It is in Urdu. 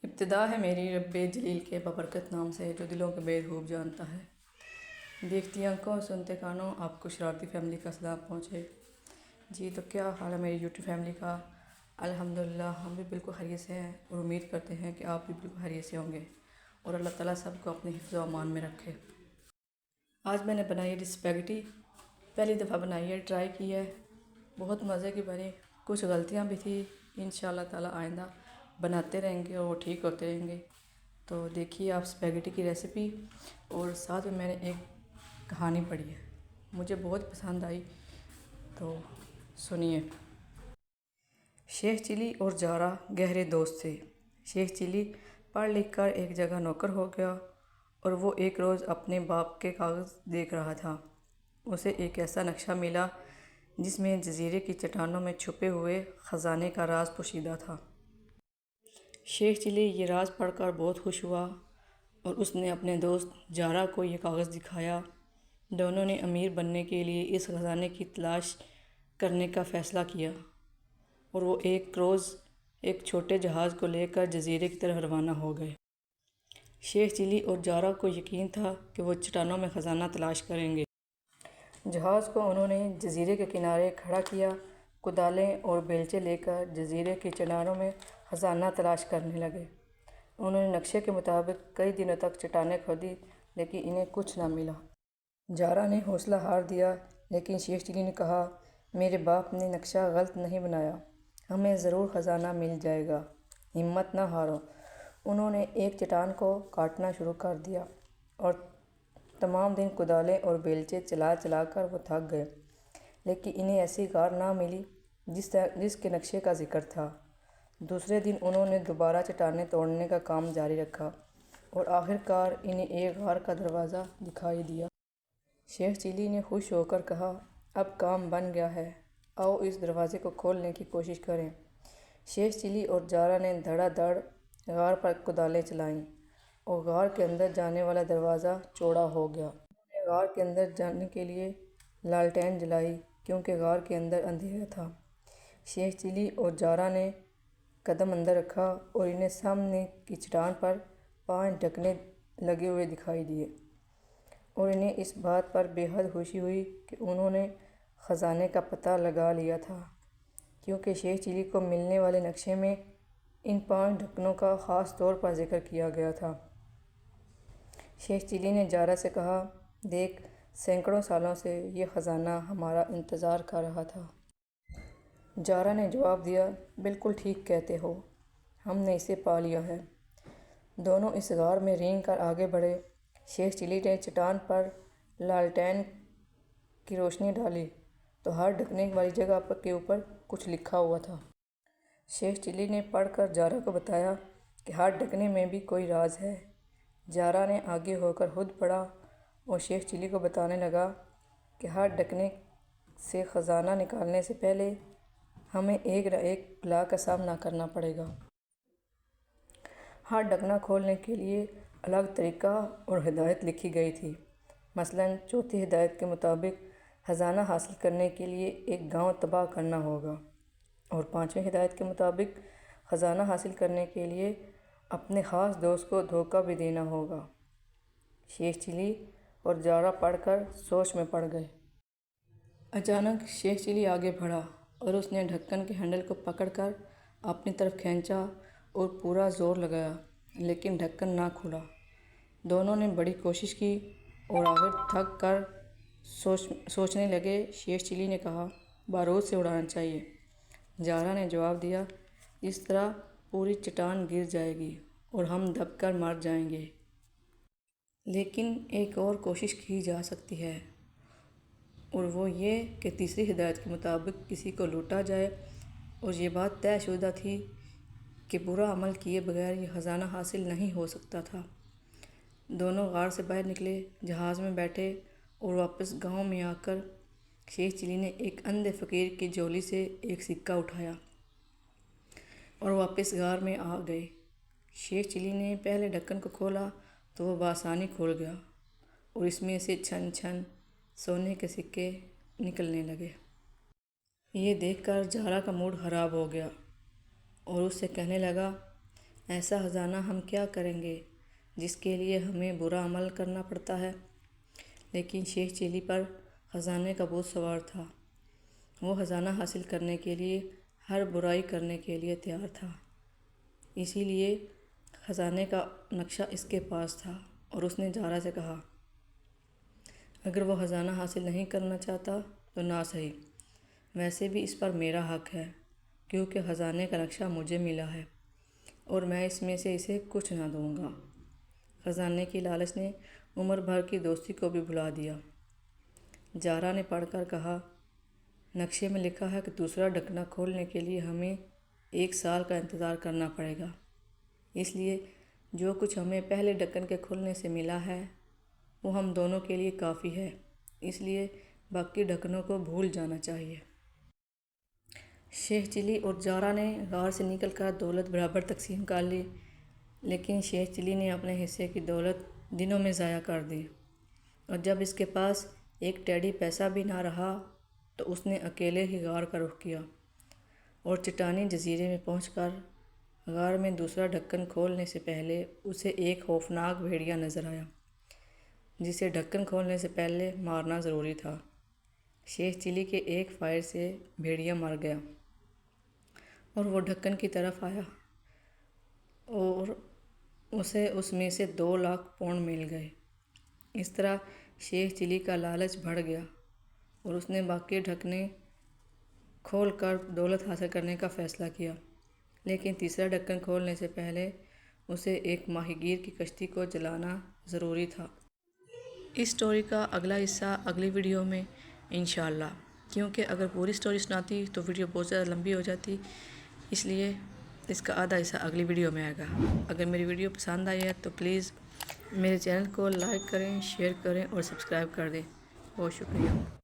ابتدا ہے میری رب جلیل کے ببرکت نام سے جو دلوں کے بے خوب جانتا ہے۔ دیکھتی آنکھوں سنتے کانوں آپ کو شرارتی فیملی کا سلام پہنچے۔ جی تو کیا حال ہے میری یوٹیوب فیملی کا؟ الحمدللہ ہم بھی بالکل خیریت سے ہیں اور امید کرتے ہیں کہ آپ بھی بالکل خیریت سے ہوں گے اور اللہ تعالیٰ سب کو اپنے حفظ و امان میں رکھے۔ آج میں نے بنائی ہے اسپیگٹی، پہلی دفعہ بنائی ہے، ٹرائی کی ہے، بہت مزے کی بنی۔ کچھ غلطیاں بھی تھی، انشاءاللہ تعالیٰ آئندہ بناتے رہیں گے اور وہ ٹھیک ہوتے رہیں گے۔ تو دیکھیے آپ اسپیگٹی کی ریسیپی، اور ساتھ میں نے ایک کہانی پڑھی ہے، مجھے بہت پسند آئی، تو سنیے۔ شیخ چلی اور جارا گہرے دوست تھے۔ شیخ چلی پڑھ لکھ کر ایک جگہ نوکر ہو گیا اور وہ ایک روز اپنے باپ کے کاغذ دیکھ رہا تھا۔ اسے ایک ایسا نقشہ ملا جس میں جزیرے کی چٹانوں میں چھپے ہوئے خزانے کا راز پوشیدہ تھا۔ شیخ چلی یہ راز پڑھ کر بہت خوش ہوا اور اس نے اپنے دوست جارا کو یہ کاغذ دکھایا۔ دونوں نے امیر بننے کے لیے اس خزانے کی تلاش کرنے کا فیصلہ کیا اور وہ ایک روز ایک چھوٹے جہاز کو لے کر جزیرے کی طرف روانہ ہو گئے۔ شیخ چلی اور جارا کو یقین تھا کہ وہ چٹانوں میں خزانہ تلاش کریں گے۔ جہاز کو انہوں نے جزیرے کے کنارے کھڑا کیا، کدالیں اور بیلچے لے کر جزیرے کی چٹانوں میں خزانہ تلاش کرنے لگے۔ انہوں نے نقشے کے مطابق کئی دنوں تک چٹانیں کھودی لیکن انہیں کچھ نہ ملا۔ جارا نے حوصلہ ہار دیا لیکن شیخ چلی نے کہا، میرے باپ نے نقشہ غلط نہیں بنایا، ہمیں ضرور خزانہ مل جائے گا، ہمت نہ ہارو۔ انہوں نے ایک چٹان کو کاٹنا شروع کر دیا اور تمام دن کدالیں اور بیلچے چلا چلا کر وہ تھک گئے لیکن انہیں ایسی غار نہ ملی جس کے نقشے کا ذکر تھا۔ دوسرے دن انہوں نے دوبارہ چٹانیں توڑنے کا کام جاری رکھا اور آخرکار انہیں ایک غار کا دروازہ دکھائی دیا۔ شیخ چلی نے خوش ہو کر کہا، اب کام بن گیا ہے، آؤ اس دروازے کو کھولنے کی کوشش کریں۔ شیخ چلی اور جارا نے دھڑا دھڑ غار پر کدالیں چلائیں اور غار کے اندر جانے والا دروازہ چوڑا ہو گیا۔ انہوں نے غار کے اندر جانے کے لیے لالٹین جلائی کیونکہ غار کے اندر اندھیرا تھا۔ شیخ چلی اور جارا نے قدم اندر رکھا اور انہیں سامنے کی چٹان پر 5 ڈھکنے لگے ہوئے دکھائی دیے اور انہیں اس بات پر بے حد خوشی ہوئی کہ انہوں نے خزانے کا پتہ لگا لیا تھا، کیونکہ شیخ چلی کو ملنے والے نقشے میں ان 5 ڈھکنوں کا خاص طور پر ذکر کیا گیا تھا۔ شیخ چلی نے جارا سے کہا، دیکھ، سینکڑوں سالوں سے یہ خزانہ ہمارا انتظار کر رہا تھا۔ جارا نے جواب دیا، بالکل ٹھیک کہتے ہو، ہم نے اسے پا لیا ہے۔ دونوں اس غار میں رینگ کر آگے بڑھے۔ شیخ چلی نے چٹان پر لالٹین کی روشنی ڈالی تو ہر ڈھکنے والی جگہ کے اوپر کچھ لکھا ہوا تھا۔ شیخ چلی نے پڑھ کر جارا کو بتایا کہ ہر ڈھکنے میں بھی کوئی راز ہے۔ جارا نے آگے ہو کر خود پڑھا اور شیخ چلی کو بتانے لگا کہ ہر ڈھکنے سے خزانہ نکالنے سے پہلے ہمیں ایک نہ ایک بلا کا سامنا کرنا پڑے گا۔ ہر ڈھکنا کھولنے کے لیے الگ طریقہ اور ہدایت لکھی گئی تھی۔ مثلاً چوتھی ہدایت کے مطابق خزانہ حاصل کرنے کے لیے ایک گاؤں تباہ کرنا ہوگا اور 5ویں ہدایت کے مطابق خزانہ حاصل کرنے کے لیے اپنے خاص دوست کو دھوکہ بھی دینا ہوگا۔ شیخ چلی اور جارا پڑھ کر سوچ میں پڑ گئے۔ اچانک شیخ چلی آگے بڑھا اور اس نے ڈھکن کے ہینڈل کو پکڑ کر اپنی طرف کھینچا اور پورا زور لگایا لیکن ڈھکن نہ کھلا۔ دونوں نے بڑی کوشش کی اور آخر تھک کر سوچنے لگے۔ شیخ چلی نے کہا، بارود سے اڑانا چاہیے۔ جارا نے جواب دیا، اس طرح پوری چٹان گر جائے گی اور ہم دب کر مر جائیں گے۔ لیکن ایک اور کوشش کی جا سکتی ہے اور وہ یہ کہ تیسری ہدایت کے مطابق کسی کو لوٹا جائے، اور یہ بات طے شدہ تھی کہ برا عمل کیے بغیر یہ خزانہ حاصل نہیں ہو سکتا تھا۔ دونوں غار سے باہر نکلے، جہاز میں بیٹھے اور واپس گاؤں میں آ کر شیخ چلی نے ایک اندھے فقیر کی جھولی سے ایک سکہ اٹھایا اور واپس غار میں آ گئے۔ شیخ چلی نے پہلے ڈھکن کو کھولا تو وہ بآسانی کھل گیا اور اس میں سے چھن چھن سونے کے سکے نکلنے لگے۔ یہ دیکھ کر جارا کا موڈ خراب ہو گیا اور اس سے کہنے لگا، ایسا خزانہ ہم کیا کریں گے جس کے لیے ہمیں برا عمل کرنا پڑتا ہے۔ لیکن شیخ چلی پر خزانے کا بھوت سوار تھا۔ وہ خزانہ حاصل کرنے کے لیے ہر برائی کرنے کے لیے تیار تھا۔ اسی لیے خزانے کا نقشہ اس کے پاس تھا اور اس نے زہرا سے کہا، اگر وہ خزانہ حاصل نہیں کرنا چاہتا تو نہ صحیح، ویسے بھی اس پر میرا حق ہے کیونکہ خزانے کا نقشہ مجھے ملا ہے اور میں اس میں سے اسے کچھ نہ دوں گا۔ خزانے کی لالچ نے عمر بھر کی دوستی کو بھی بھلا دیا۔ زہرا نے پڑھ کر کہا، نقشے میں لکھا ہے کہ دوسرا ڈھکنا کھولنے کے لیے ہمیں 1 سال کا انتظار کرنا پڑے گا، اس لیے جو کچھ ہمیں پہلے ڈھکن کے کھلنے سے ملا ہے وہ ہم دونوں کے لیے کافی ہے، اس لیے باقی ڈھکنوں کو بھول جانا چاہیے۔ شیخ چلی اور زہرا نے غار سے نکل کر دولت برابر تقسیم کر لی، لیکن شیخ چلی نے اپنے حصے کی دولت دنوں میں ضائع کر دی، اور جب اس کے پاس ایک ٹیڈی پیسہ بھی نہ رہا تو اس نے اکیلے ہی غار کا رخ کیا اور چٹانی جزیرے میں پہنچ کر غار میں دوسرا ڈھکن کھولنے سے پہلے اسے ایک خوفناک بھیڑیا نظر آیا جسے ڈھکن کھولنے سے پہلے مارنا ضروری تھا۔ شیخ چلی کے ایک فائر سے بھیڑیا مر گیا اور وہ ڈھکن کی طرف آیا اور اسے اس میں سے 2 لاکھ پاؤنڈ مل گئے۔ اس طرح شیخ چلی کا لالچ بڑھ گیا اور اس نے باقی ڈھکنے کھول کر دولت حاصل کرنے کا فیصلہ کیا، لیکن تیسرا ڈھکن کھولنے سے پہلے اسے ایک ماہی گیر کی کشتی کو جلانا ضروری تھا۔ اس سٹوری کا اگلا حصہ اگلی ویڈیو میں انشاءاللہ، کیونکہ اگر پوری سٹوری سناتی تو ویڈیو بہت زیادہ لمبی ہو جاتی، اس لیے اس کا آدھا حصہ اگلی ویڈیو میں آئے گا۔ اگر میری ویڈیو پسند آئی ہے تو پلیز میرے چینل کو لائک کریں، شیئر کریں اور سبسکرائب کر دیں۔ بہت شکریہ۔